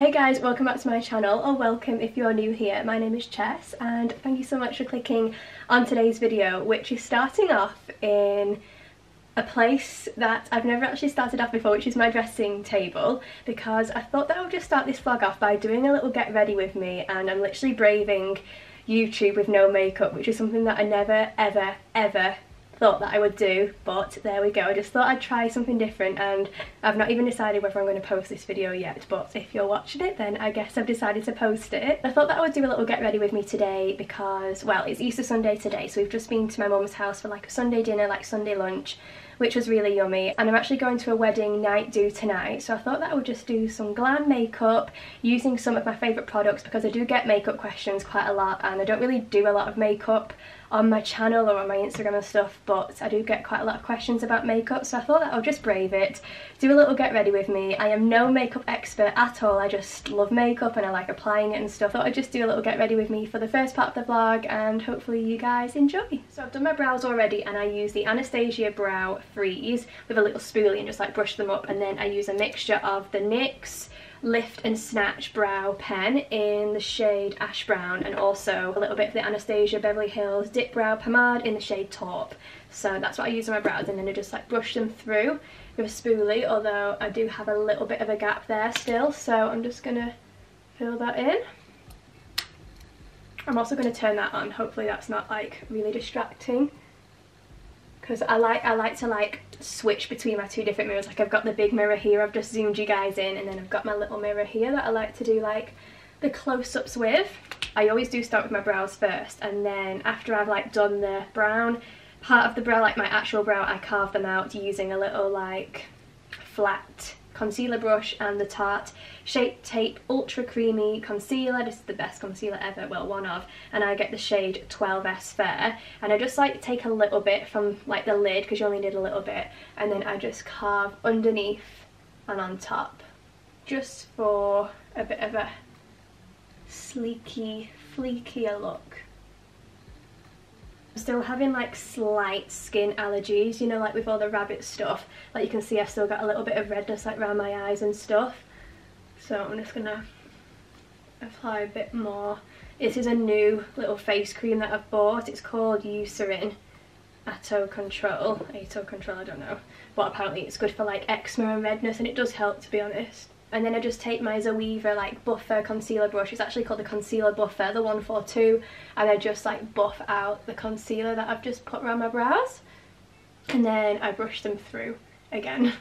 Hey guys, welcome back to my channel, or welcome if you're new here. My name is Chess and thank you so much for clicking on today's video, which is starting off in a place that I've never actually started off before, which is my dressing table, because I thought that I would just start this vlog off by doing a little get ready with me, and I'm literally braving YouTube with no makeup, which is something that I never ever thought that I would do, but there we go. I just thought I'd try something different, and I've not even decided whether I'm going to post this video yet, but if you're watching it then I guess I've decided to post it. I thought that I would do a little get ready with me today because, well, it's Easter Sunday today, so we've just been to my mum's house for like a Sunday dinner, like Sunday lunch, which was really yummy, and I'm actually going to a wedding night do tonight, so I thought that I would just do some glam makeup using some of my favourite products, because I do get makeup questions quite a lot and I don't really do a lot of makeup on my channel or on my Instagram and stuff, but I do get quite a lot of questions about makeup, so I thought that I'll just brave it, do a little get ready with me. I am no makeup expert at all, I just love makeup and I like applying it and stuff. I thought I'd just do a little get ready with me for the first part of the vlog and hopefully you guys enjoy. So I've done my brows already and I use the Anastasia Brow Freeze with a little spoolie and just like brush them up, and then I use a mixture of the NYX Lift and Snatch Brow Pen in the shade Ash Brown, and also a little bit of the Anastasia Beverly Hills Dip Brow Pomade in the shade Taupe. So that's what I use on my brows, and then I just like brush them through with a spoolie, although I do have a little bit of a gap there still, so I'm just gonna fill that in. I'm also going to turn that on, hopefully that's not like really distracting, because I like to like switch between my two different mirrors. Like I've got the big mirror here I've just zoomed you guys in, and then I've got my little mirror here that I like to do like the close-ups with. I always do start with my brows first, and then after I've like done the brown part of the brow, like my actual brow, I carve them out using a little like flat concealer brush and the Tarte Shape Tape Ultra Creamy Concealer. This is the best concealer ever, well, one of, and I get the shade 12S Fair, and I just like take a little bit from like the lid, because you only need a little bit, and then I just carve underneath and on top, just for a bit of a sleeky, fleekier look. I'm still having like slight skin allergies, you know, like with all the rabbit stuff. Like you can see I've still got a little bit of redness like around my eyes and stuff. So I'm just gonna apply a bit more. This is a new little face cream that I've bought. It's called Eucerin Atto Control, I don't know. But apparently it's good for like eczema and redness, and it does help, to be honest. And then I just take my Zoeva like buffer concealer brush. It's actually called the Concealer Buffer, the 142, and I just like buff out the concealer that I've just put around my brows, and then I brush them through again.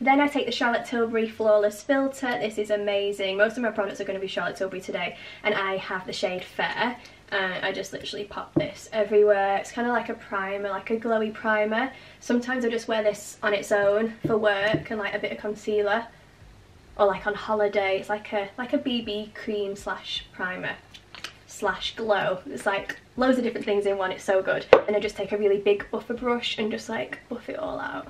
Then I take the Charlotte Tilbury Flawless Filter. This is amazing. Most of my products are going to be Charlotte Tilbury today, and I have the shade Fair, and I just literally pop this everywhere. It's kind of like a primer, like a glowy primer. Sometimes I just wear this on its own for work and like a bit of concealer, or like on holiday. It's like a BB cream slash primer slash glow. It's like loads of different things in one. It's so good. And I just take a really big buffer brush and just like buff it all out.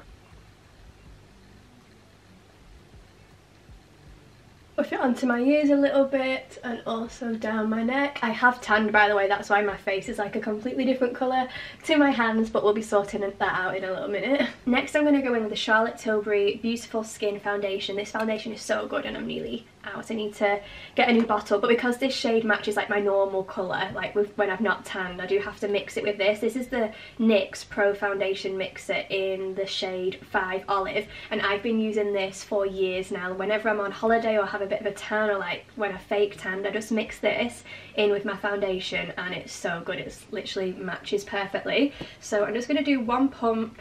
Buff it onto my ears a little bit and also down my neck. I have tanned, by the way, that's why my face is like a completely different colour to my hands, but we'll be sorting that out in a little minute. Next I'm going to go in with the Charlotte Tilbury Beautiful Skin Foundation. This foundation is so good and I'm nearly out. I need to get a new bottle, but because this shade matches like my normal colour, like with when I've not tanned, I do have to mix it with this. This is the NYX Pro Foundation Mixer in the shade 5 Olive, and I've been using this for years now. Whenever I'm on holiday or have a bit of a tan, or like when I fake tanned, I just mix this in with my foundation and it's so good. It literally matches perfectly. So I'm just going to do one pump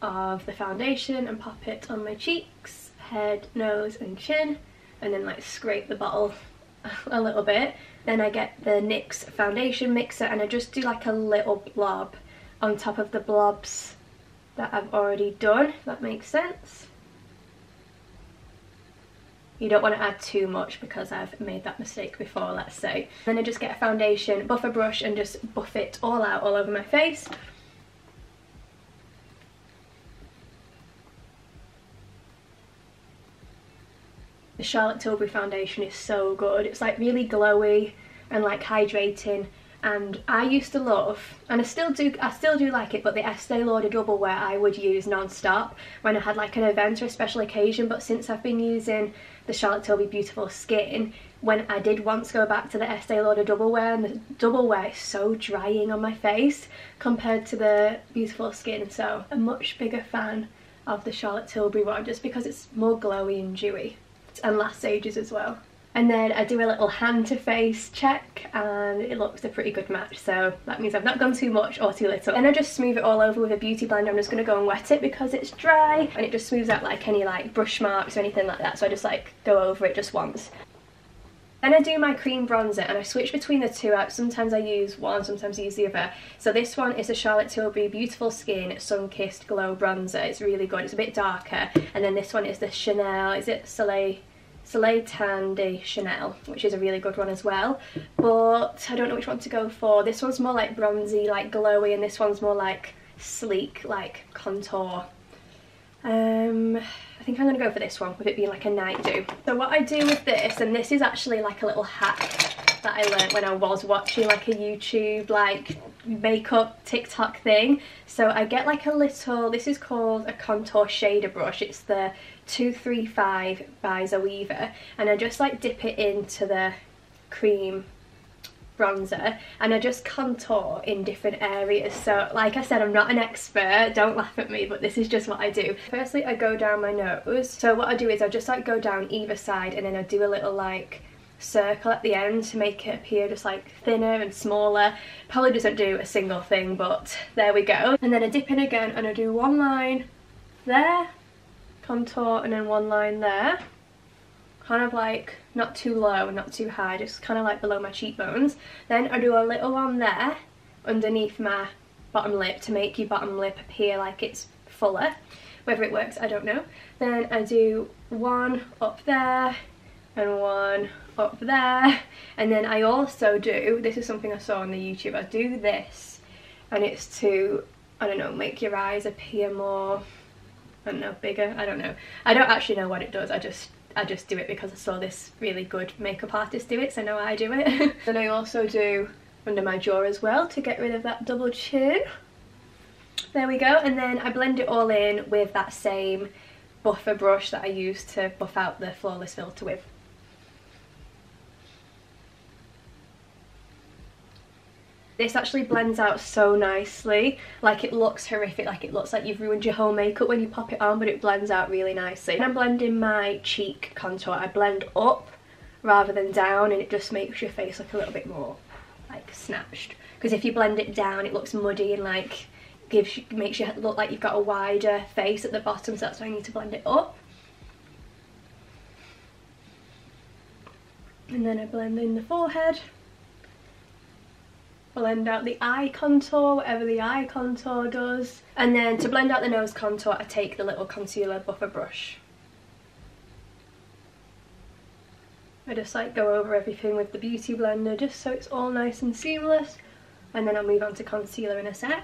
of the foundation and pop it on my cheeks, head, nose and chin, and then like scrape the bottle a little bit. Then I get the NYX foundation mixer and I just do like a little blob on top of the blobs that I've already done, if that makes sense. You don't want to add too much because I've made that mistake before, let's say. Then I just get a foundation buffer brush and just buff it all out all over my face. The Charlotte Tilbury foundation is so good. It's like really glowy and like hydrating, and I used to love, and I still do like it, but the Estee Lauder Double Wear I would use non-stop when I had like an event or a special occasion. But since I've been using the Charlotte Tilbury Beautiful Skin, when I did once go back to the Estee Lauder Double Wear, and the Double Wear is so drying on my face compared to the Beautiful Skin, so I'm a much bigger fan of the Charlotte Tilbury one just because it's more glowy and dewy and lasts ages as well. And then I do a little hand to face check and it looks a pretty good match, so that means I've not gone too much or too little. Then I just smooth it all over with a beauty blender. I'm just going to go and wet it because it's dry, and it just smooths out like any like brush marks or anything like that, so I just like go over it just once. Then I do my cream bronzer and I switch between the two. Sometimes I use one, sometimes I use the other. So this one is the Charlotte Tilbury Beautiful Skin Sun Kissed Glow Bronzer. It's really good, it's a bit darker. And then this one is the Chanel, is it Soleil Tan de Chanel, which is a really good one as well. But I don't know which one to go for. This one's more like bronzy, like glowy, and this one's more like sleek, like contour. I think I'm going to go for this one with it being like a night do. So what I do with this, and this is actually like a little hack that I learned when I was watching like a YouTube like makeup TikTok thing. So I get like a little, this is called a contour shader brush. It's the 235 by Zoeva, and I just like dip it into the cream bronzer and I just contour in different areas. So like I said, I'm not an expert, don't laugh at me, but this is just what I do. Firstly, I go down my nose. So what I do is I just like go down either side, and then I do a little like circle at the end to make it appear just like thinner and smaller. Probably doesn't do a single thing, but there we go. And then I dip in again and I do one line there, contour, and then one line there, kind of like not too low and not too high, just kind of like below my cheekbones. Then I do a little one there underneath my bottom lip to make your bottom lip appear like it's fuller. Whether it works, I don't know. Then I do one up there and one up there, and then I also do, this is something I saw on the YouTube, I do this, and it's to, I don't know, make your eyes appear more, I don't know, bigger, I don't know. I don't actually know what it does, I just do it because I saw this really good makeup artist do it, so now I do it. Then I also do under my jaw as well to get rid of that double chin. There we go. And then I blend it all in with that same buffer brush that I used to buff out the Flawless filter with. This actually blends out so nicely, like it looks horrific, like it looks like you've ruined your whole makeup when you pop it on, but it blends out really nicely. When I'm blending my cheek contour, I blend up rather than down, and it just makes your face look a little bit more like snatched. Because if you blend it down, it looks muddy and like makes you look like you've got a wider face at the bottom, so that's why I need to blend it up. And then I blend in the forehead. Blend out the eye contour, whatever the eye contour does. And then to blend out the nose contour, I take the little concealer buffer brush. I just like go over everything with the beauty blender just so it's all nice and seamless. And then I'll move on to concealer in a sec.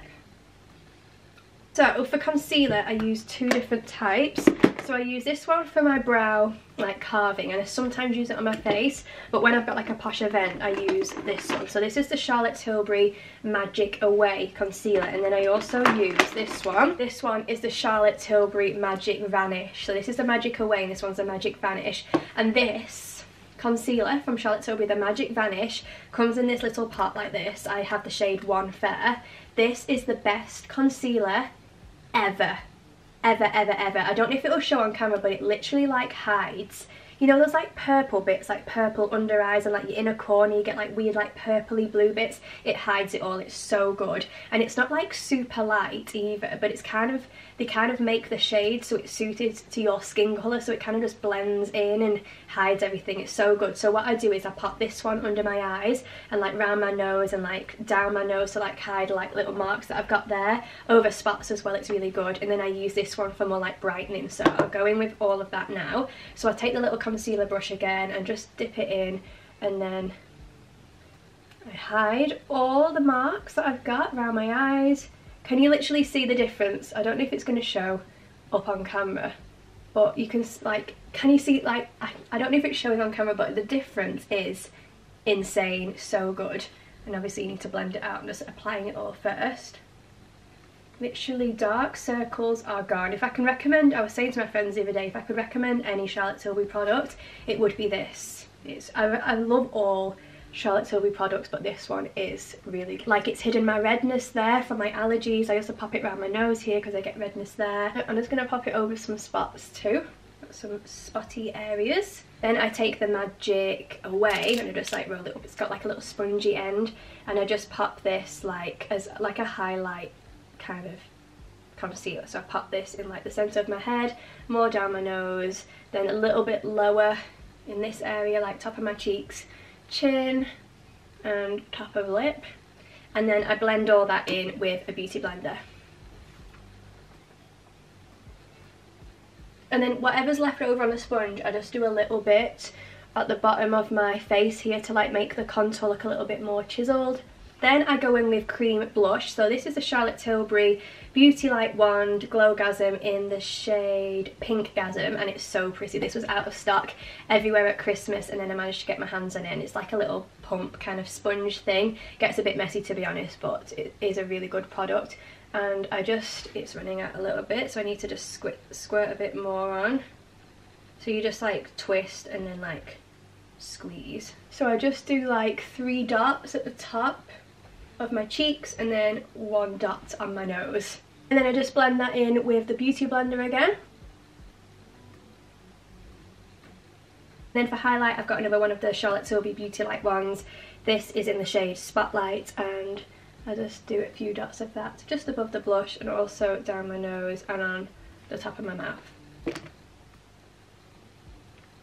So for concealer, I use two different types. So I use this one for my brow, like carving, and I sometimes use it on my face, but when I've got like a posh event, I use this one. So this is the Charlotte Tilbury Magic Away Concealer, and then I also use this one. This one is the Charlotte Tilbury Magic Vanish. So this is the Magic Away and this one's the Magic Vanish. And this concealer from Charlotte Tilbury, the Magic Vanish, comes in this little pot like this. I have the shade One Fair. This is the best concealer ever. Ever. I don't know if it'll show on camera, but it literally like hides, you know, those like purple bits, like purple under eyes and like your inner corner, you get like weird like purpley blue bits. It hides it all. It's so good, and it's not like super light either, but it's kind of, they kind of make the shade so it's suited to your skin colour, so it kind of just blends in and hides everything. It's so good. So what I do is I pop this one under my eyes and like round my nose and like down my nose to like hide like little marks that I've got there, over spots as well. It's really good. And then I use this one for more like brightening, so I'll go in with all of that now. So I take the little concealer brush again and just dip it in, and then I hide all the marks that I've got around my eyes. Can you literally see the difference? I don't know if it's going to show up on camera, but you can like, can you see, like, I don't know if it's showing on camera, but the difference is insane. So good. And obviously you need to blend it out. I'm just applying it all first. Literally dark circles are gone. If I can recommend, I was saying to my friends the other day, if I could recommend any Charlotte Tilbury product, it would be this. I love all Charlotte Tilbury products, but this one is really, like, it's hidden my redness there from my allergies. I also pop it around my nose here because I get redness there. I'm just going to pop it over some spots too, some spotty areas. Then I take the magic away and I just like roll it up. It's got like a little spongy end, and I just pop this like as like a highlight kind of concealer. So I pop this in like the centre of my head, more down my nose, then a little bit lower in this area, like top of my cheeks, chin and top of lip, and then I blend all that in with a beauty blender. And then whatever's left over on the sponge, I just do a little bit at the bottom of my face here to like make the contour look a little bit more chiseled. Then I go in with cream blush. So this is the Charlotte Tilbury Beauty Light Wand Glowgasm in the shade Pinkgasm, and it's so pretty. This was out of stock everywhere at Christmas, and then I managed to get my hands on it, and it's like a little pump kind of sponge thing. Gets a bit messy to be honest, but it is a really good product. And it's running out a little bit, so I need to just squirt a bit more on. So you just like twist and then like squeeze. So I just do like 3 dots at the top of my cheeks and then 1 dot on my nose. And then I just blend that in with the beauty blender again. Then for highlight, I've got another one of the Charlotte Tilbury Beauty Light ones. This is in the shade Spotlight, and I just do a few dots of that just above the blush and also down my nose and on the top of my mouth.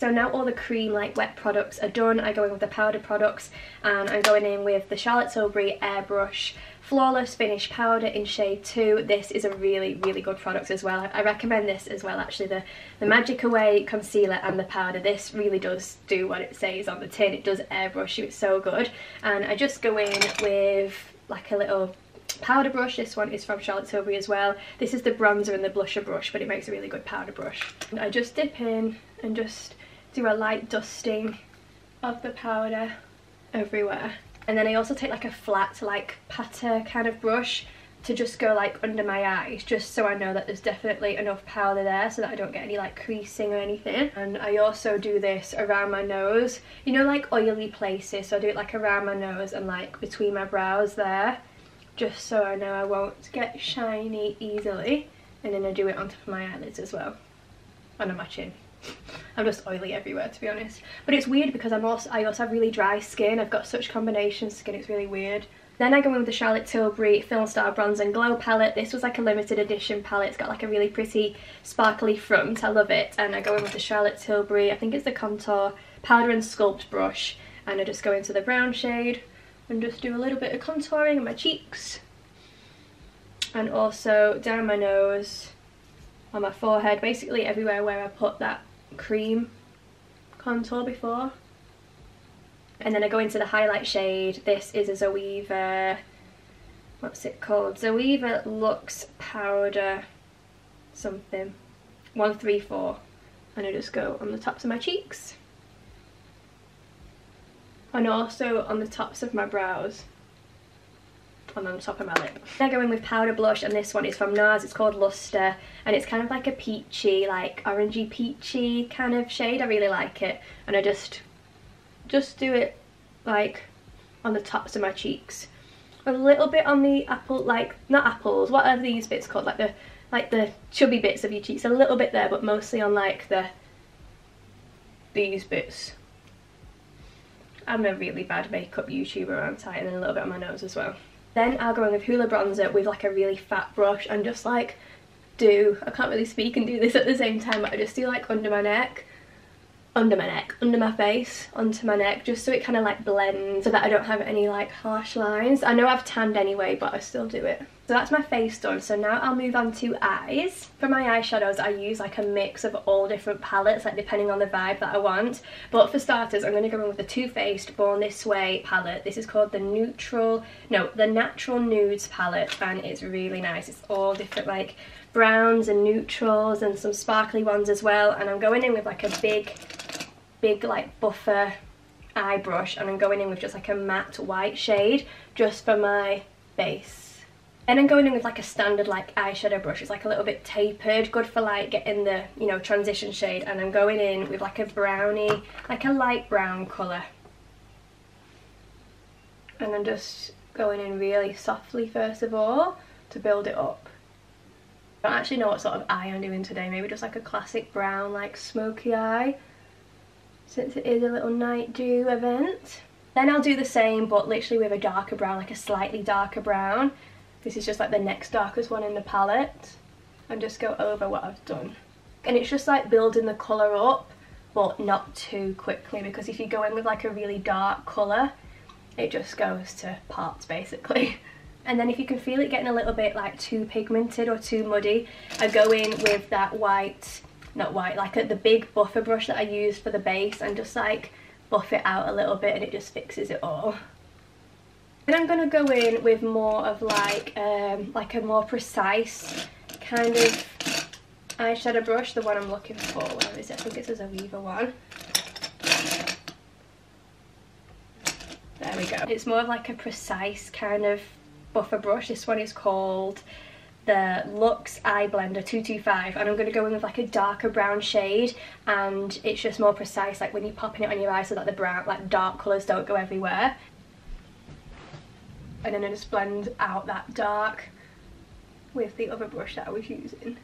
So now all the cream like wet products are done, I go in with the powder products, and I'm going in with the Charlotte Tilbury Airbrush Flawless Finish Powder in shade 2. This is a really good product as well. I recommend this as well actually, the Magic Away concealer and the powder. This really does do what it says on the tin. It does airbrush you, it's so good. And I just go in with like a little powder brush. This one is from Charlotte Tilbury as well. This is the bronzer and the blusher brush, but it makes a really good powder brush. And I just dip in and just do a light dusting of the powder everywhere. And then I also take like a flat like patter kind of brush to just go like under my eyes, just so I know that there's definitely enough powder there so that I don't get any like creasing or anything. And I also do this around my nose, you know, like oily places. So I do it like around my nose and like between my brows there, just so I know I won't get shiny easily. And then I do it on top of my eyelids as well, under my chin. I'm just oily everywhere to be honest, but it's weird because I also have really dry skin. I've got such combination skin, it's really weird. Then I go in with the Charlotte Tilbury Film Star Bronze and Glow palette. This was like a limited edition palette. It's got like a really pretty sparkly front, I love it. And I go in with the Charlotte Tilbury, I think it's the Contour Powder and Sculpt brush, and I just go into the brown shade and just do a little bit of contouring on my cheeks and also down my nose, on my forehead, basically everywhere where I put that cream contour before. And then I go into the highlight shade. This is a Zoeva, what's it called? Zoeva Luxe Powder something, 134. And I just go on the tops of my cheeks. And also on the tops of my brows. And on the top of my lip. I go in with powder blush, and this one is from NARS. It's called Luster, and it's kind of like a peachy, like orangey peachy kind of shade. I really like it, and I just do it like on the tops of my cheeks, a little bit on the apple, like not apples, what are these bits called, like the chubby bits of your cheeks, a little bit there, but mostly on like these bits. I'm a really bad makeup YouTuber, aren't I? And then a little bit on my nose as well. Then I'll go in with Hoola Bronzer with like a really fat brush and just like I can't really speak and do this at the same time, but I just do like under my neck, under my face, onto my neck, just so it kind of like blends so that I don't have any like harsh lines. I know I've tanned anyway, but I still do it. So that's my face done. So now I'll move on to eyes. For my eyeshadows, I use like a mix of all different palettes, like depending on the vibe that I want. But for starters, I'm going to go in with the Too Faced Born This Way palette. This is called the Natural Nudes palette, and it's really nice. It's all different like browns and neutrals and some sparkly ones as well. And I'm going in with like a big like buffer eye brush, and I'm going in with just like a matte white shade just for my base. Then I'm going in with like a standard like eyeshadow brush. It's like a little bit tapered, good for like getting the, you know, transition shade. And I'm going in with like a brownie, like a light brown colour. And I'm just going in really softly first of all to build it up. I don't actually know what sort of eye I'm doing today. Maybe just like a classic brown, like smoky eye, since it is a little night dew event. Then I'll do the same, but literally with a darker brown, like a slightly darker brown. This is just like the next darkest one in the palette, and just go over what I've done. And it's just like building the colour up, but not too quickly, because if you go in with like a really dark colour, it just goes to parts basically. And then if you can feel it getting a little bit like too pigmented or too muddy, I go in with that white, not white, like the big buffer brush that I used for the base, and just like buff it out a little bit, and it just fixes it all. And I'm going to go in with more of like a more precise kind of eyeshadow brush, the one I'm looking for. Where is it? I think it's a Zoeva one. There we go. It's more of like a precise kind of buffer brush. This one is called the NYX Eye Blender 225, and I'm going to go in with like a darker brown shade, and it's just more precise, like when you're popping it on your eye, so that the brown, like dark colours don't go everywhere. And then I just blend out that dark with the other brush that I was using.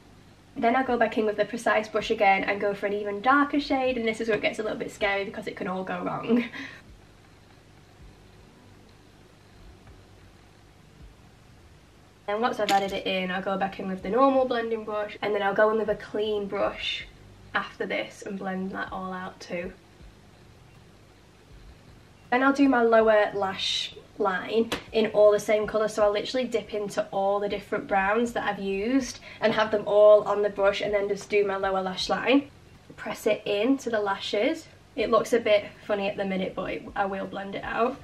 Then I'll go back in with the precise brush again and go for an even darker shade, and this is where it gets a little bit scary because it can all go wrong. And once I've added it in, I'll go back in with the normal blending brush, and then I'll go in with a clean brush after this and blend that all out too. Then I'll do my lower lash line in all the same colour, so I'll literally dip into all the different browns that I've used and have them all on the brush, and then just do my lower lash line. Press it into the lashes. It looks a bit funny at the minute, but I will blend it out.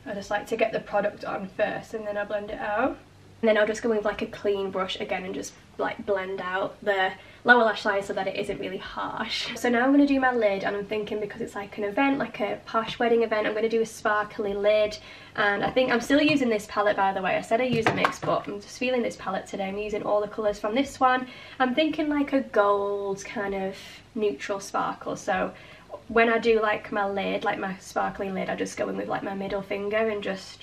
I just like to get the product on first and then I blend it out. And then I'll just go in with like a clean brush again and just like blend out the lower lash line so that it isn't really harsh. So now I'm going to do my lid, and I'm thinking because it's like an event, like a posh wedding event, I'm going to do a sparkly lid. And I think I'm still using this palette, by the way. I said I use a mix, but I'm just feeling this palette today. I'm using all the colours from this one. I'm thinking like a gold kind of neutral sparkle. So when I do like my lid, like my sparkly lid, I just go in with like my middle finger and just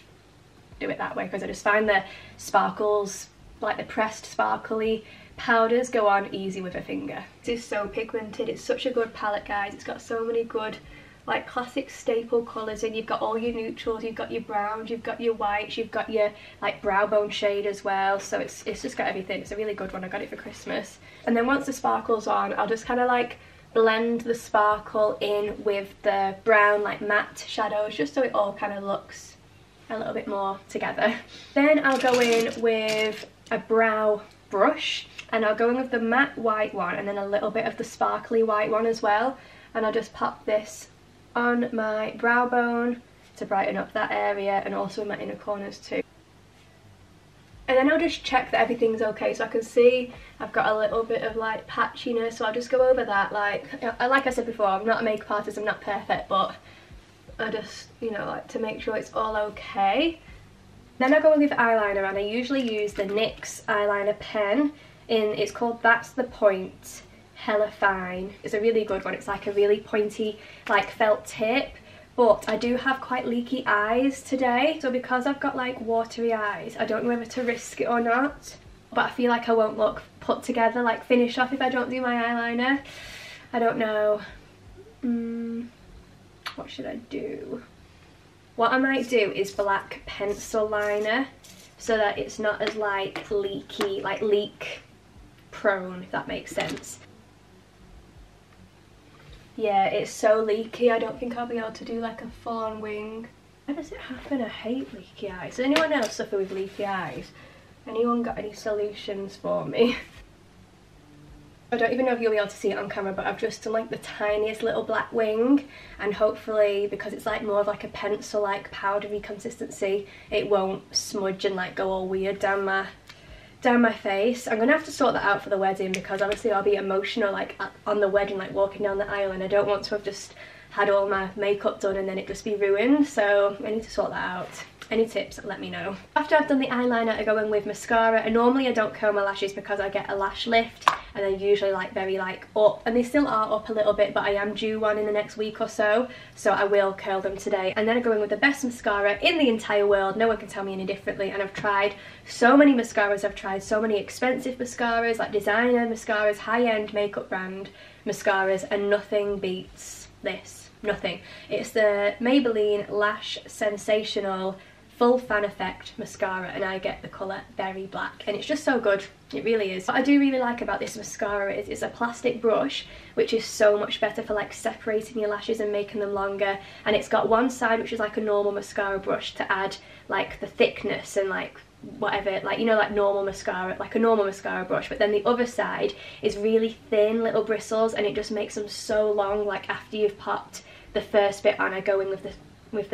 do it that way, because I just find the sparkles, like the pressed sparkly powders, go on easy with a finger. This is so pigmented. It's such a good palette, guys. It's got so many good like classic staple colours in. You've got all your neutrals, you've got your browns, you've got your whites, you've got your like brow bone shade as well. So it's just got everything. It's a really good one. I got it for Christmas. And then once the sparkle's on, I'll just kind of like blend the sparkle in with the brown like matte shadows, just so it all kind of looks a little bit more together. Then I'll go in with a brow brush, and I'll go in with the matte white one and then a little bit of the sparkly white one as well, and I'll just pop this on my brow bone to brighten up that area, and also in my inner corners too. And then I'll just check that everything's okay. So I can see I've got a little bit of like patchiness, so I'll just go over that. Like I said before, I'm not a makeup artist, I'm not perfect, but I just, you know, like to make sure it's all okay. Then I go in with eyeliner, and I usually use the NYX eyeliner pen it's called That's the Point Hella Fine. It's a really good one. It's like a really pointy like felt tip, but I do have quite leaky eyes today, so because I've got like watery eyes, I don't know whether to risk it or not, but I feel like I won't look put together, like finished off, if I don't do my eyeliner. I don't know. What should I do? What I might do is black pencil liner, so that it's not as like leaky, like leak prone, if that makes sense. Yeah, it's so leaky, I don't think I'll be able to do like a full-on wing. Why does it happen? I hate leaky eyes. Does anyone else suffer with leaky eyes? Anyone got any solutions for me? I don't even know if you'll be able to see it on camera, but I've just done like the tiniest little black wing, and hopefully, because it's like more of like a pencil like powdery consistency, it won't smudge and like go all weird down my face. I'm gonna have to sort that out for the wedding, because obviously I'll be emotional like on the wedding, like walking down the aisle, and I don't want to have just had all my makeup done and then it just be ruined, so I need to sort that out. Any tips, let me know. After I've done the eyeliner, I go in with mascara, and normally I don't curl my lashes because I get a lash lift and they're usually like very like up, and they still are up a little bit, but I am due one in the next week or so, so I will curl them today. And then I go in with the best mascara in the entire world, no one can tell me any differently, and I've tried so many mascaras, I've tried so many expensive mascaras, like designer mascaras, high-end makeup brand mascaras, and nothing beats this, nothing. It's the Maybelline Lash Sensational Full Fan Effect mascara, and I get the colour Berry Black, and it's just so good, it really is. What I do really like about this mascara is it's a plastic brush, which is so much better for like separating your lashes and making them longer, and it's got one side which is like a normal mascara brush to add like the thickness and like whatever, like, you know, like normal mascara, like a normal mascara brush, but then the other side is really thin little bristles, and it just makes them so long. Like after you've popped the first bit on, I go in with the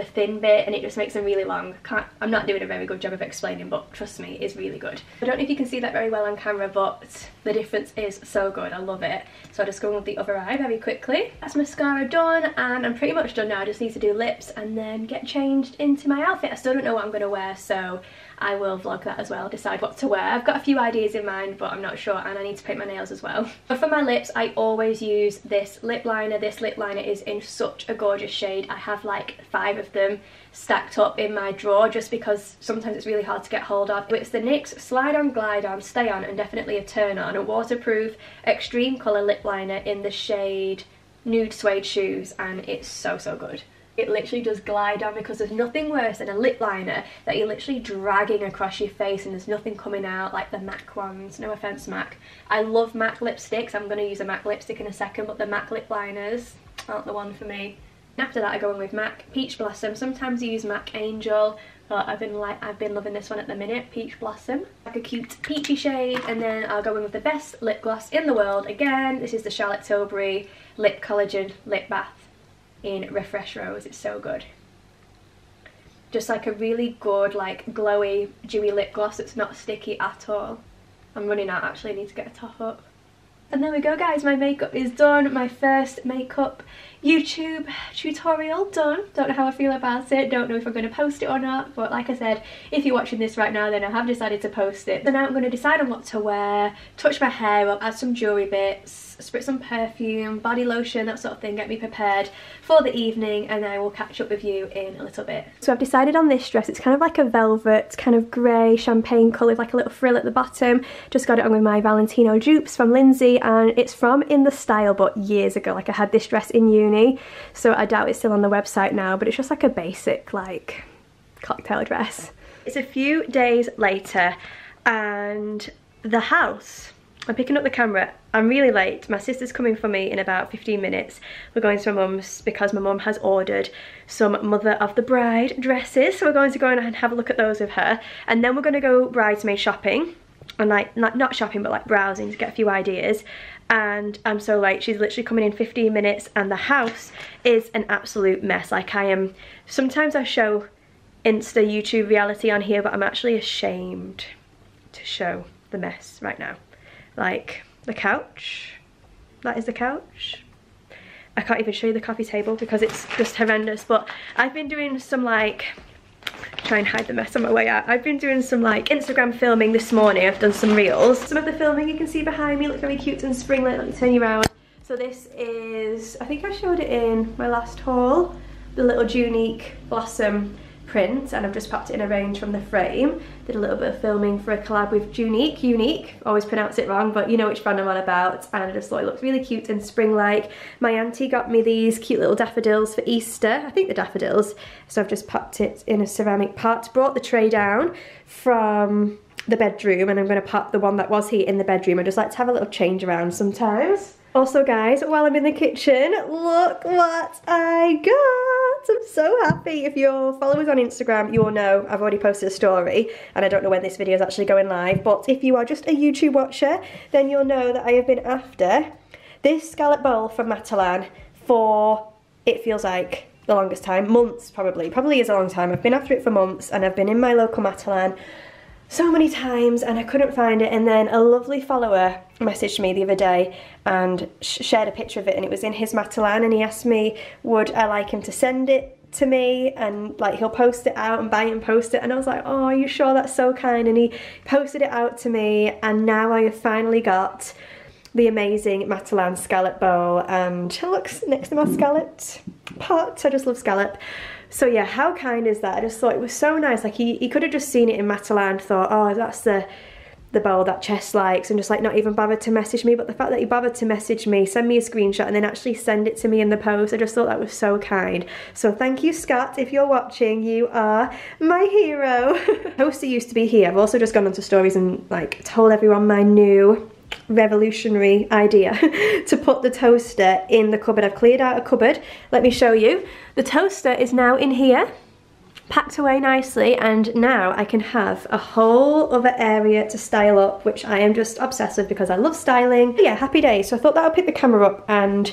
thin bit, and it just makes them really long. I'm not doing a very good job of explaining, but trust me, it's really good. I don't know if you can see that very well on camera, but the difference is so good, I love it. So I'll just go in with the other eye very quickly. That's mascara done, and I'm pretty much done now. I just need to do lips and then get changed into my outfit. I still don't know what I'm going to wear, so I will vlog that as well, decide what to wear. I've got a few ideas in mind, but I'm not sure, and I need to paint my nails as well. But for my lips, I always use this lip liner. This lip liner is in such a gorgeous shade. I have like 5 of them stacked up in my drawer just because sometimes it's really hard to get hold of. It's the NYX Slide On, Glide On, Stay On, and Definitely a Turn On, a waterproof extreme colour lip liner in the shade Nude Suede Shoes, and it's so good. It literally does glide on, because there's nothing worse than a lip liner that you're literally dragging across your face and there's nothing coming out, like the MAC ones. No offense, MAC. I love MAC lipsticks. I'm going to use a MAC lipstick in a second, but the MAC lip liners aren't the one for me. And after that I go in with MAC Peach Blossom. Sometimes I use MAC Angel, but I've been loving this one at the minute, Peach Blossom. Like a cute peachy shade. And then I'll go in with the best lip gloss in the world. Again, this is the Charlotte Tilbury Lip Collagen Lip Bath in Refresh Rose. It's so good. Just like a really good, like glowy, dewy lip gloss that's not sticky at all. I'm running out actually, I need to get a top up. And there we go guys, my makeup is done. My first makeup YouTube tutorial done. Don't know how I feel about it, don't know if I'm going to post it or not, but like I said, if you're watching this right now then I have decided to post it. So now I'm going to decide on what to wear, touch my hair up, add some jewellery bits, spritz some perfume, body lotion, that sort of thing, get me prepared for the evening, and then I will catch up with you in a little bit. So I've decided on this dress. It's kind of like a velvet, kind of grey champagne colour with like a little frill at the bottom. Just got it on with my Valentino dupes from Lindsay, and it's from In The Style, but years ago. Like I had this dress in uni, so I doubt it's still on the website now, but it's just like a basic like cocktail dress. It's a few days later and the house, I'm picking up the camera, I'm really late. My sister's coming for me in about 15 minutes. We're going to my mum's because my mum has ordered some Mother of the Bride dresses, so we're going to go and have a look at those with her, and then we're going to go bridesmaid shopping, and like not shopping but like browsing to get a few ideas. And I'm so late. She's literally coming in 15 minutes and the house is an absolute mess. Like sometimes I show Insta YouTube reality on here, but I'm actually ashamed to show the mess right now. Like the couch, that is the couch. I can't even show you the coffee table because it's just horrendous, but I've been doing some like, try and hide the mess on my way out. I've been doing some like Instagram filming this morning. I've done some reels. Some of the filming you can see behind me look very cute and spring-like. Let me turn you around. So this is, I think I showed it in my last haul, the little Unique Blossom print, and I've just popped it in a range from the frame. Did a little bit of filming for a collab with Unique, always pronounce it wrong, but you know which brand I'm on about, and I just thought it looked really cute and spring-like. My auntie got me these cute little daffodils for Easter, I think the daffodils, so I've just popped it in a ceramic pot. Brought the tray down from the bedroom, and I'm going to pop the one that was here in the bedroom. I just like to have a little change around sometimes. Also guys, while I'm in the kitchen, look what I got! I'm so happy. If you're followers on Instagram, you will know I've already posted a story, and I don't know when this video is actually going live, but if you are just a YouTube watcher, then you'll know that I have been after this scallop bowl from Matalan for, it feels like, the longest time. Months probably is a long time. I've been after it for months, and I've been in my local Matalan so many times and I couldn't find it, and then a lovely follower messaged me the other day and shared a picture of it, and it was in his Matalan, and he asked me would I like him to send it to me, and like he'll post it out and buy it and post it, and I was like, oh, are you sure? That's so kind. And he posted it out to me, and now I have finally got the amazing Matalan scallop bow, and it looks next to my scalloped pot. I just love scallop. So yeah, how kind is that? I just thought it was so nice. Like he could have just seen it in Matalan, thought, oh, that's the bow that Chess likes, and just like not even bothered to message me. But the fact that he bothered to message me, send me a screenshot, and then actually send it to me in the post, I just thought that was so kind. So thank you, Scott, if you're watching, you are my hero. Toaster used to be here. I've also just gone onto stories and like told everyone my new revolutionary idea to put the toaster in the cupboard. I've cleared out a cupboard. Let me show you. The toaster is now in here, packed away nicely, and now I can have a whole other area to style up, which I am just obsessed with because I love styling. But yeah, happy days. So I thought that I'll pick the camera up and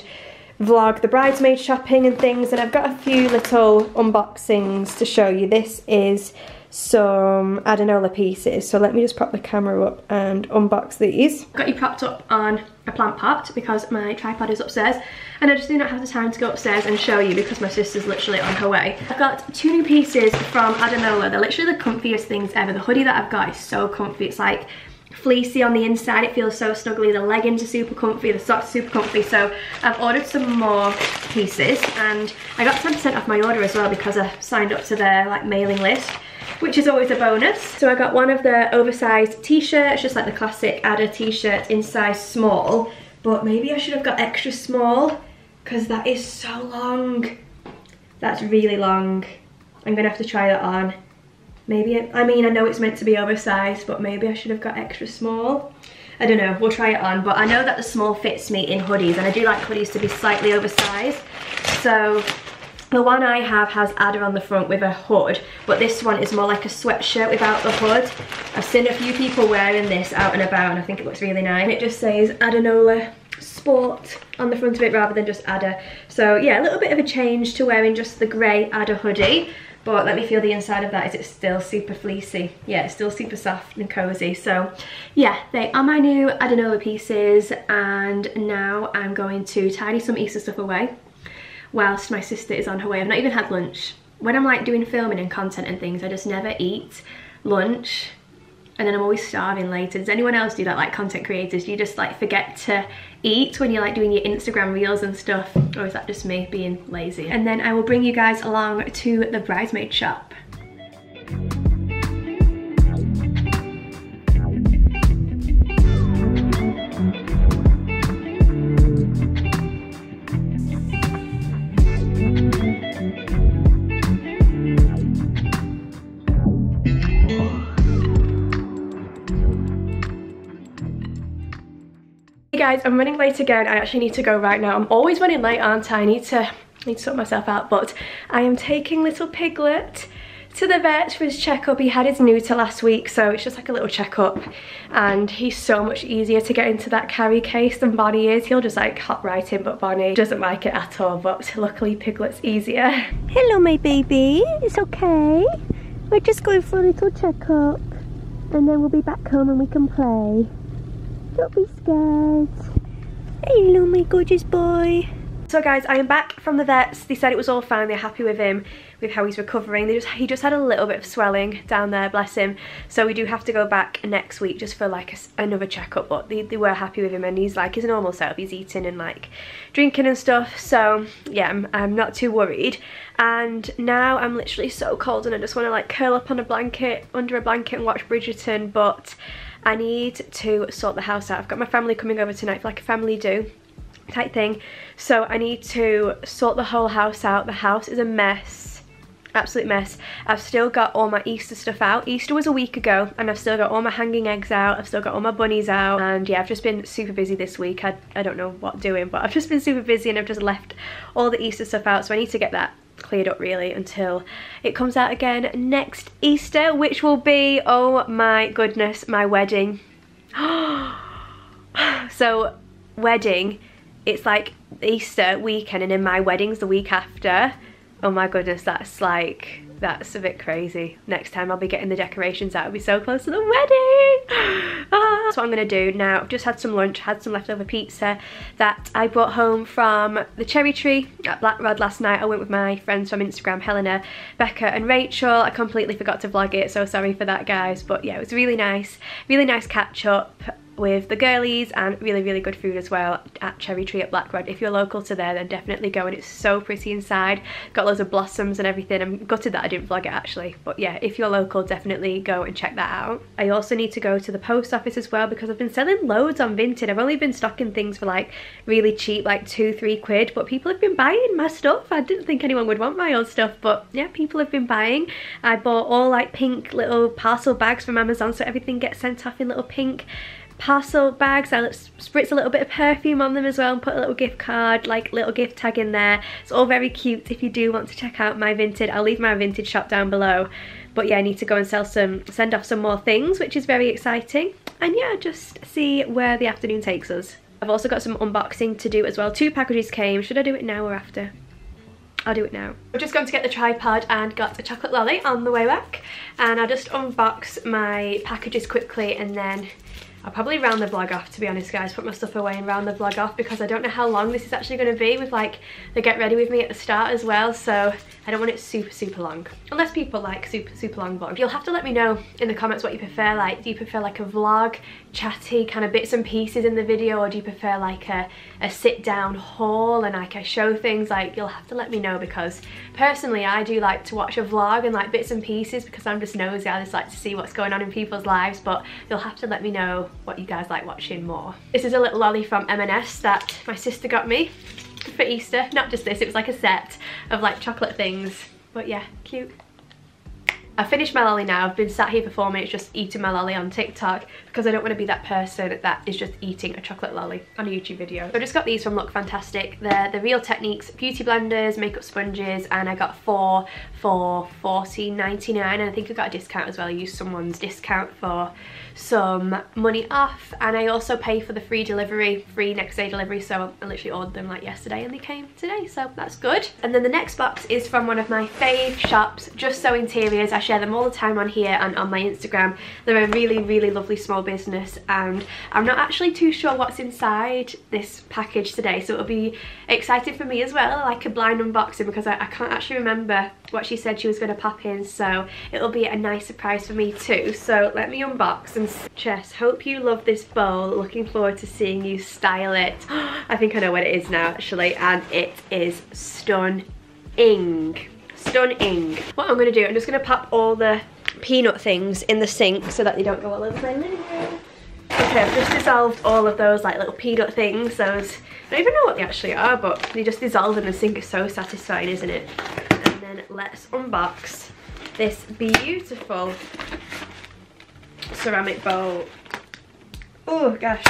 vlog the bridesmaid shopping and things, and I've got a few little unboxings to show you. This is some adenola pieces, so let me just prop the camera up and unbox these. Got you propped up on a plant pot because my tripod is upstairs, and I just do not have the time to go upstairs and show you because my sister's literally on her way. I've got 2 new pieces from Adenola. They're literally the comfiest things ever. The hoodie that I've got is so comfy. It's like fleecy on the inside, it feels so snuggly. The leggings are super comfy, the socks are super comfy. So I've ordered some more pieces, and I got 10% off my order as well because I signed up to their like mailing list, which is always a bonus. So I got one of the oversized t-shirts, just like the classic Ada t-shirt in size small, but maybe I should have got extra small because that is so long. That's really long. I'm gonna have to try that on. Maybe, I mean, I know it's meant to be oversized, but maybe I should have got extra small. I don't know, we'll try it on, but I know that the small fits me in hoodies, and I do like hoodies to be slightly oversized. So the one I have has Ada on the front with a hood, but this one is more like a sweatshirt without the hood. I've seen a few people wearing this out and about, and I think it looks really nice. And it just says Adenola Sport on the front of it rather than just Ada. So yeah, a little bit of a change to wearing just the grey Ada hoodie. But let me feel the inside of that. Is it still super fleecy? Yeah, it's still super soft and cozy. So yeah, they are my new Adenola pieces, and now I'm going to tidy some Easter stuff away whilst my sister is on her way. I've not even had lunch. When I'm like doing filming and content and things, I just never eat lunch, and then I'm always starving later. Does anyone else do that, like content creators? Do you just like forget to eat when you're like doing your Instagram reels and stuff? Or is that just me being lazy? And then I will bring you guys along to the bridesmaid shop. Hey guys, I'm running late again. I actually need to go right now. I'm always running late, aren't I? I need to sort myself out, but I am taking little Piglet to the vet for his checkup. He had his neuter last week, so it's just like a little checkup, and he's so much easier to get into that carry case than Bonnie is. He'll just like hop right in, but Bonnie doesn't like it at all, but luckily Piglet's easier. Hello my baby, it's okay. We're just going for a little checkup, and then we'll be back home and we can play. Don't be scared. Hello my gorgeous boy. So guys, I am back from the vets. They said it was all fine. They're happy with him, with how he's recovering. He just had a little bit of swelling down there, bless him. So we do have to go back next week just for like another checkup, but they were happy with him, and he's like his normal self. He's eating and like drinking and stuff. So yeah, I'm not too worried. And now I'm literally so cold, and I just want to like curl up on a blanket, under a blanket, and watch Bridgerton, but I need to sort the house out. I've got my family coming over tonight for like a family do type thing, so I need to sort the whole house out. The house is a mess, absolute mess. I've still got all my Easter stuff out. Easter was a week ago, and I've still got all my hanging eggs out. I've still got all my bunnies out, and yeah, I've just been super busy this week. I don't know what doing, but I've just been super busy, and I've just left all the Easter stuff out, so I need to get that cleared up really until it comes out again next Easter, which will be, oh my goodness, my wedding. So wedding, it's like Easter weekend, and then my wedding's the week after. Oh my goodness, that's like That's a bit crazy. Next time I'll be getting the decorations out. I'll be so close to the wedding. That's what I'm gonna do now. I've just had some lunch, had some leftover pizza that I brought home from the cherry tree at Blackrod last night. I went with my friends from Instagram, Helena, Becca and Rachel. I completely forgot to vlog it, so sorry for that, guys. But yeah, it was really nice catch up with the girlies, and really good food as well at Cherry Tree at Blackrod. If you're local to there, then definitely go, and it's so pretty inside. Got loads of blossoms and everything. I'm gutted that I didn't vlog it actually, but yeah, if you're local, definitely go and check that out. I also need to go to the post office as well because I've been selling loads on Vinted. I've only been stocking things for like really cheap, like 2-3 quid, but people have been buying my stuff. I didn't think anyone would want my old stuff, but yeah, people have been buying. I bought all like pink little parcel bags from Amazon, so everything gets sent off in little pink parcel bags. I spritz a little bit of perfume on them as well and put a little gift card, like little gift tag in there. It's all very cute. If you do want to check out my Vinted, I'll leave my Vinted shop down below. But yeah, I need to go and send off some more things, which is very exciting. And yeah, just see where the afternoon takes us. I've also got some unboxing to do as well. 2 packages came. Should I do it now or after? I'll do it now. I've just gone to get the tripod and got a chocolate lolly on the way back. And I'll just unbox my packages quickly, and then I'll probably round the vlog off, to be honest, guys. Put my stuff away and round the vlog off because I don't know how long this is actually going to be with like the get ready with me at the start as well. So I don't want it super long. Unless people like super long vlogs. You'll have to let me know in the comments what you prefer. Like, do you prefer like a vlog, chatty kind of bits and pieces in the video, or do you prefer like a sit down haul and like I show things? Like, you'll have to let me know, because personally I do like to watch a vlog and like bits and pieces because I'm just nosy. I just like to see what's going on in people's lives, but you'll have to let me know what you guys like watching more. This is a little lolly from M&S that my sister got me for Easter. Not just this, it was like a set of like chocolate things, but yeah, cute. I finished my lolly now. I've been sat here for 4 minutes just eating my lolly on TikTok because I don't want to be that person that is just eating a chocolate lolly on a YouTube video. So I just got these from Look Fantastic. They're the Real Techniques beauty blenders, makeup sponges, and I got 4 for $14.99, and I think I got a discount as well. I used someone's discount for some money off, and I also pay for the free delivery, free next day delivery, so I literally ordered them like yesterday and they came today, so that's good. And then the next box is from one of my fave shops, Just So Interiors. I share them all the time on here and on my Instagram. They're a really lovely small business, and I'm not actually too sure what's inside this package today, so it'll be exciting for me as well, like a blind unboxing, because I can't actually remember what she said she was going to pop in, so it'll be a nice surprise for me too. So let me unbox. And Chess, hope you love this bowl. Looking forward to seeing you style it. I think I know what it is now actually, and it is stunning. Stunning. What I'm going to do, I'm just going to pop all the peanut things in the sink so that they don't go all over my living room. Okay, I've just dissolved all of those like little peanut things. Those, I don't even know what they actually are, but they just dissolve in the sink. It's so satisfying, isn't it? And then let's unbox this beautiful ceramic bowl. Oh gosh,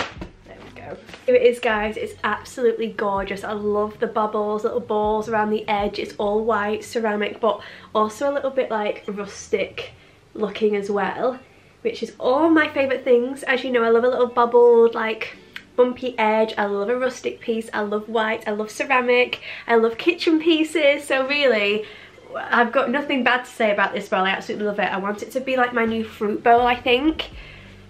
there we go. Here it is, guys. It's absolutely gorgeous. I love the bubbles, little balls around the edge. It's all white ceramic, but also a little bit like rustic looking as well, which is all my favorite things. As you know, I love a little bubbled like bumpy edge. I love a rustic piece. I love white. I love ceramic. I love kitchen pieces. So really, I've got nothing bad to say about this bowl. I absolutely love it. I want it to be like my new fruit bowl, I think.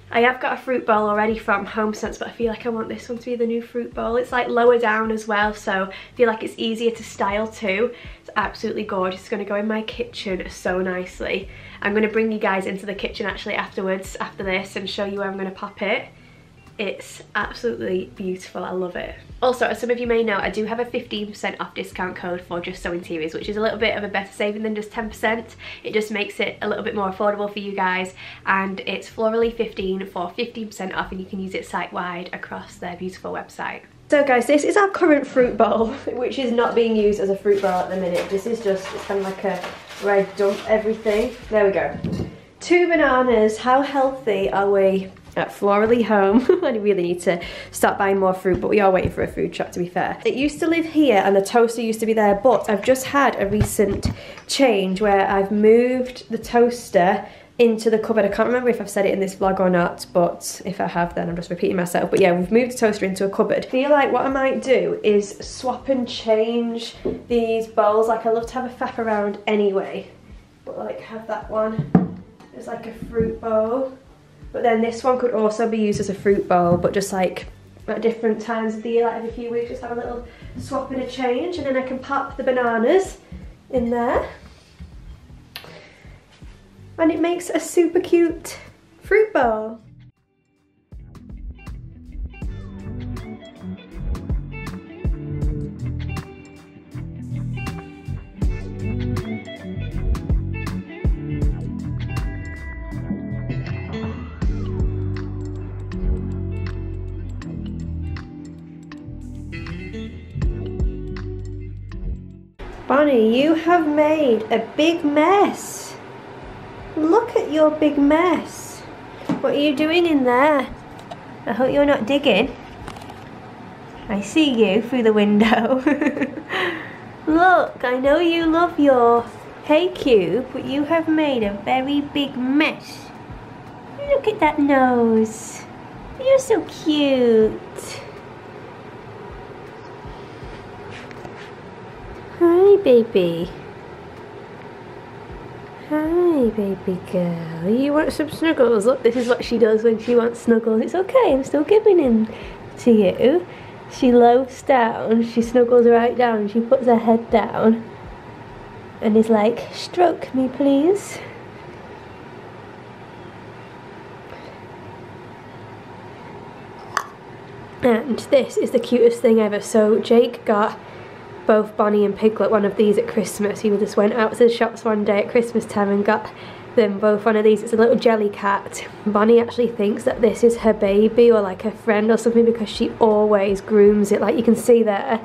I have got a fruit bowl already from HomeSense, but I feel like I want this one to be the new fruit bowl. It's like lower down as well, so I feel like it's easier to style too. It's absolutely gorgeous. It's going to go in my kitchen so nicely. I'm going to bring you guys into the kitchen actually afterwards, after this, and show you where I'm going to pop it. It's absolutely beautiful. I love it. Also, as some of you may know, I do have a 15% off discount code for Just So Interiors, which is a little bit of a better saving than just 10%. It just makes it a little bit more affordable for you guys, and it's floraliehome for 15% off, and you can use it site-wide across their beautiful website. So guys, this is our current fruit bowl, which is not being used as a fruit bowl at the minute. This is just, it's kind of like a, where I dump everything. There we go. 2 bananas. How healthy are we at floraliehome? I really need to start buying more fruit, but we are waiting for a food truck, to be fair. It used to live here and the toaster used to be there, but I've just had a recent change where I've moved the toaster into the cupboard. I can't remember if I've said it in this vlog or not, but if I have, then I'm just repeating myself. But yeah, we've moved the toaster into a cupboard. I feel like what I might do is swap and change these bowls. Like, I love to have a faff around anyway, but like have that one as like a fruit bowl. But then this one could also be used as a fruit bowl, but just like at different times of the year, like every few weeks, just have a little swap and a change. And then I can pop the bananas in there. And it makes a super cute fruit bowl. Bonnie, you have made a big mess. Look at your big mess. What are you doing in there? I hope you're not digging. I see you through the window. Look, I know you love your hay cube, but you have made a very big mess. Look at that nose. You're so cute. Hi, baby. Hi, baby girl. You want some snuggles? Look, this is what she does when she wants snuggles. It's okay, I'm still giving in to you. She lowers down, she snuggles right down, she puts her head down and is like, stroke me please. And this is the cutest thing ever. So Jake got both Bonnie and Piglet one of these at Christmas. He just went out to the shops one day at Christmas time and got them both one of these. It's a little jelly cat. Bonnie actually thinks that this is her baby or like her friend or something because she always grooms it. Like you can see there,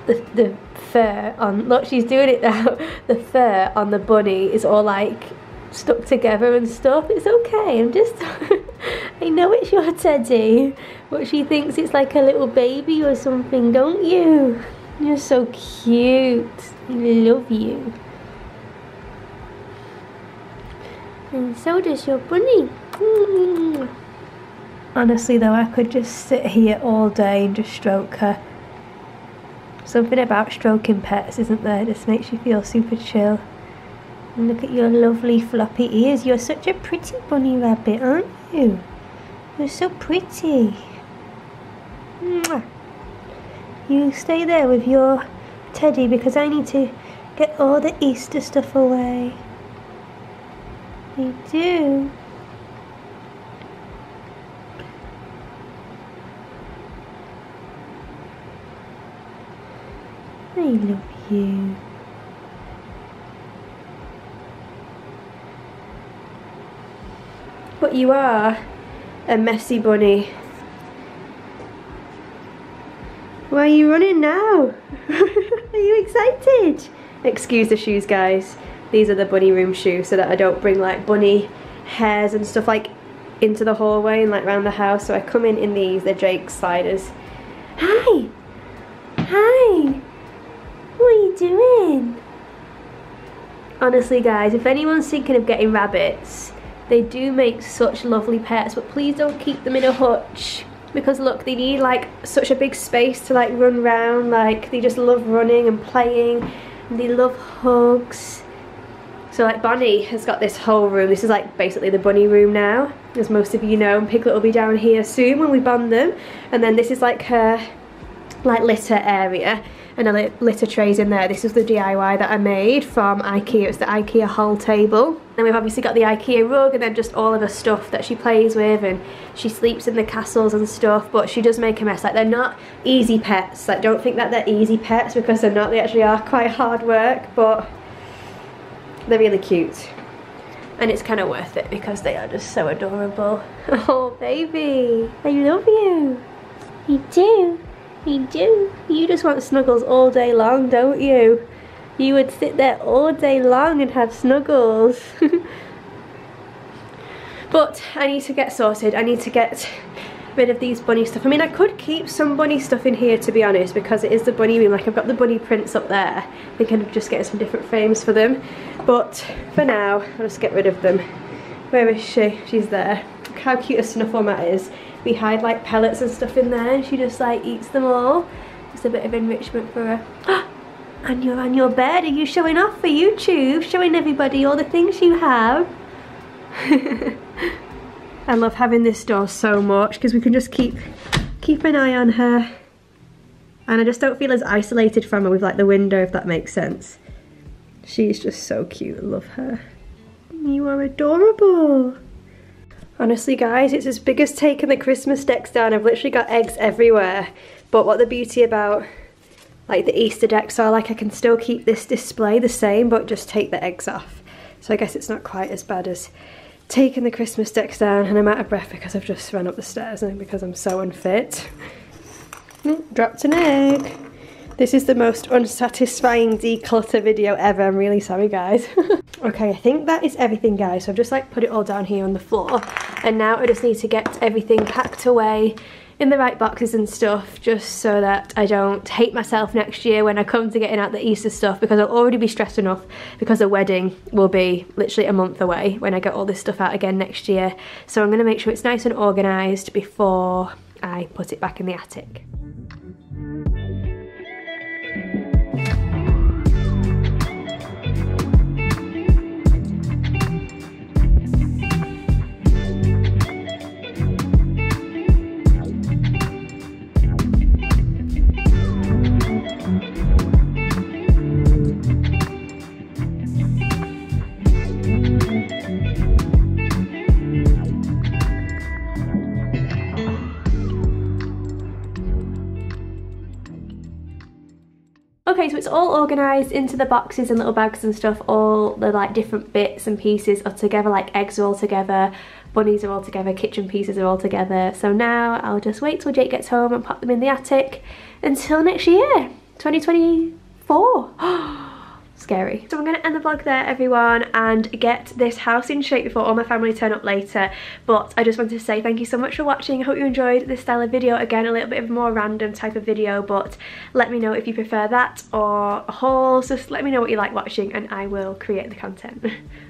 the fur on, look, she's doing it now. The fur on the bunny is all like stuck together and stuff. It's okay, I'm just I know it's your teddy, but she thinks it's like a little baby or something, don't you? You're so cute. I love you. And so does your bunny. Honestly though, I could just sit here all day and just stroke her. Something about stroking pets, isn't there? It just makes you feel super chill. And look at your lovely floppy ears. You're such a pretty bunny rabbit, aren't you? You're so pretty. Mwah. You stay there with your teddy because I need to get all the Easter stuff away. I do. I love you. But you are a messy bunny. Why are you running now? Are you excited? Excuse the shoes, guys. These are the bunny room shoes so that I don't bring like bunny hairs and stuff like into the hallway and like around the house. So I come in these, they're Jake's sliders. Hi! Hi! What are you doing? Honestly guys, if anyone's thinking of getting rabbits, they do make such lovely pets, but please don't keep them in a hutch. Because look, they need like such a big space to like run around, like they just love running and playing and they love hugs. So like Bonnie has got this whole room. This is like basically the bunny room now, as most of you know, and Piglet will be down here soon when we bond them. And then this is like her like litter area and a litter trays in there. This is the DIY that I made from IKEA. It's the IKEA hall table. Then we've obviously got the IKEA rug and then just all of her stuff that she plays with, and she sleeps in the castles and stuff, but she does make a mess. Like they're not easy pets. Like don't think that they're easy pets because they're not. They actually are quite hard work, but they're really cute. And it's kind of worth it because they are just so adorable. Oh baby, I love you. You do. You do. You just want snuggles all day long, don't you? You would sit there all day long and have snuggles. But I need to get sorted. I need to get rid of these bunny stuff. I mean, I could keep some bunny stuff in here, to be honest, because it is the bunny room. Like, I've got the bunny prints up there. Thinking of just getting some different frames for them. But for now, I'll just get rid of them. Where is she? She's there. Look how cute a snuffle mat is. We hide like pellets and stuff in there and she just like eats them all. Just a bit of enrichment for her. And you're on your bed. Are you showing off for YouTube? Showing everybody all the things you have? I love having this door so much because we can just keep an eye on her. And I just don't feel as isolated from her with like the window, if that makes sense. She's just so cute. I love her. You are adorable. Honestly guys, it's as big as taking the Christmas decks down. I've literally got eggs everywhere. But what the beauty about like the Easter decks are, like I can still keep this display the same but just take the eggs off. So I guess it's not quite as bad as taking the Christmas decks down. And I'm out of breath because I've just run up the stairs and because I'm so unfit. Dropped an egg. This is the most unsatisfying declutter video ever. I'm really sorry guys. Okay, I think that is everything guys. So I've just like put it all down here on the floor. And now I just need to get everything packed away in the right boxes and stuff, just so that I don't hate myself next year when I come to getting out the Easter stuff, because I'll already be stressed enough because the wedding will be literally a month away when I get all this stuff out again next year. So I'm going to make sure it's nice and organised before I put it back in the attic. Okay, so it's all organised into the boxes and little bags and stuff. All the like different bits and pieces are together, like eggs are all together, bunnies are all together, kitchen pieces are all together. So now I'll just wait till Jake gets home and pop them in the attic until next year, 2024. Scary. So I'm going to end the vlog there everyone and get this house in shape before all my family turn up later. But I just wanted to say thank you so much for watching. I hope you enjoyed this style of video. Again, a little bit of a more random type of video, but let me know if you prefer that or a haul. Just let me know what you like watching and I will create the content.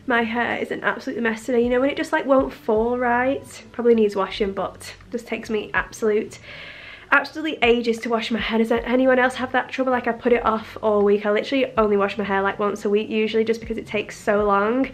My hair is an absolute mess today, you know, when it just like won't fall right. Probably needs washing, but just takes me absolutely ages to wash my hair. Does anyone else have that trouble? Like I put it off all week. I literally only wash my hair like once a week usually, just because it takes so long,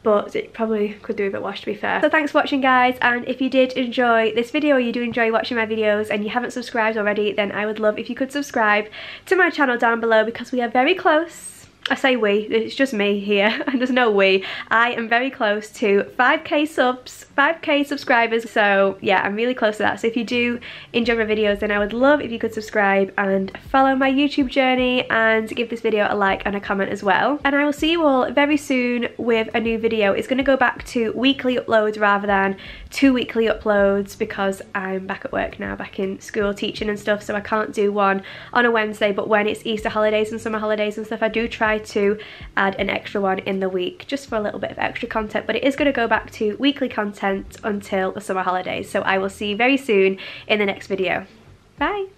but it probably could do with it washed to be fair. So thanks for watching guys, and if you did enjoy this video or you do enjoy watching my videos and you haven't subscribed already, then I would love if you could subscribe to my channel down below, because we are very close. I say we, it's just me here, and there's no we. I am very close to 5k subs, 5k subscribers, so yeah, I'm really close to that. So if you do enjoy my videos, then I would love if you could subscribe and follow my YouTube journey and give this video a like and a comment as well. And I will see you all very soon with a new video. It's going to go back to weekly uploads rather than 2 weekly uploads, because I'm back at work now, back in school teaching and stuff, so I can't do one on a Wednesday. But when it's Easter holidays and summer holidays and stuff, I do try to add an extra one in the week just for a little bit of extra content. But it is going to go back to weekly content until the summer holidays, so I will see you very soon in the next video. Bye.